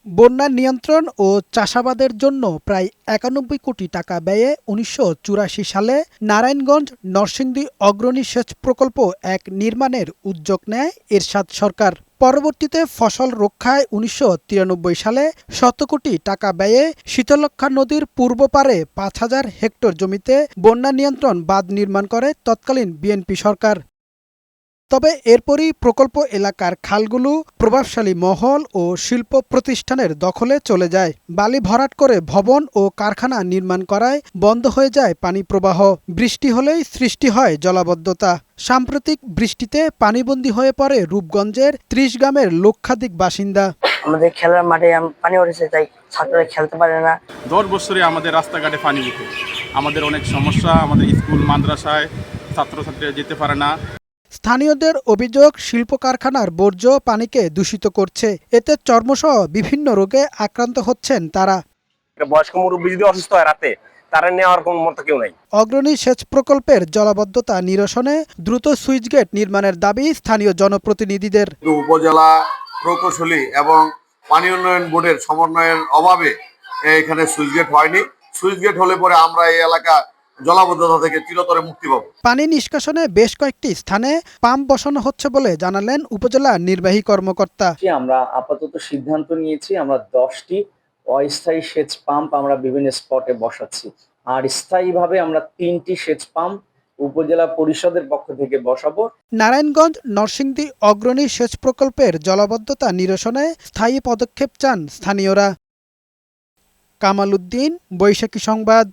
বন্যা নিয়ন্ত্রণ ও চাষাবাদের জন্য প্রায় ৯১ কোটি টাকা ব্যয়ে ১৯৮৪ সালে নারায়ণগঞ্জ নরসিংদী অগ্রণী সেচ প্রকল্প এক নির্মাণের উদ্যোগ নেয় এরশাদ সরকার। পরবর্তীতে ফসল রক্ষায় ১৯৯৩ সালে ১০০ কোটি টাকা ব্যয়ে শীতলক্ষ্যা নদীর পূর্ব পারে ৫,০০০ হেক্টর জমিতে বন্যা নিয়ন্ত্রণ বাঁধ নির্মাণ করে তৎকালীন বিএনপি সরকার। তবে এরপরই প্রকল্প এলাকার খালগুলো প্রভাবশালী মহল ও শিল্প প্রতিষ্ঠানের দখলে চলে যায়। বালি ভরাট করে ভবন ও কারখানা নির্মাণ করায় বন্ধ হয়ে যায় পানি প্রবাহ। বৃষ্টি হলেই সৃষ্টি হয় জলাবদ্ধতা। সাম্প্রতিক বৃষ্টিতে পানিবন্দী হয়ে পড়ে রূপগঞ্জের ৩০ গ্রামের লক্ষাধিক বাসিন্দা। আমাদের খেলার মাঠে পানি উঠেছে, তাই ছাত্ররা খেলতে পারে না। ১০ বছরে আমাদের রাস্তাঘাটে পানি উঠে, আমাদের অনেক সমস্যা। আমাদের স্কুল মাদ্রাসায় ছাত্রছাত্রীরা যেতে পারে না। স্থানীয়দের অভিযোগ, শিল্প কারখানার বর্জ্য পানিকে দূষিত করছে। এতে চর্মসহ বিভিন্ন রোগে আক্রান্ত হচ্ছেন তারা। বয়স্ক মুরব্বী যদি অসুস্থ হয় রাতে, তারা নেওয়ার কোনো মতো কেউ নাই। অগ্রণী সেচ প্রকল্পের জলাবদ্ধতা নিরসনে দ্রুত সুইচগেট নির্মাণের দাবি স্থানীয় জনপ্রতিনিধিদের। উপজেলা প্রকৌশলী এবং পানি উন্নয়ন বোর্ডের সমন্বয়ের অভাবে এখানে সুইচগেট হয়নি। সুইচগেট হলে পরে আমরা এই এলাকা জলাবদ্ধতা থেকে চিরতরে মুক্তি পাবো। পানি নিষ্কাশনে বেশ কয়েকটি স্থানে পাম্প বসানো হচ্ছে বলে জানালেন উপজেলা নির্বাহী কর্মকর্তা। আমরা আপাতত সিদ্ধান্ত নিয়েছি, আমরা 10টি অস্থায়ী সেচ পাম্প আমরা বিভিন্ন স্পটে বসাচ্ছি, আর স্থায়ীভাবে আমরা 3টি সেচ পাম্প উপজেলা পরিষদের পক্ষ থেকে বসাবো। নারায়ণগঞ্জ নরসিংদী অগ্রণী সেচ প্রকল্পের জলাবদ্ধতা নিরসনে স্থায়ী পদক্ষেপ চান স্থানীয়রা। কামাল উদ্দিন, বৈশাখী সংবাদ।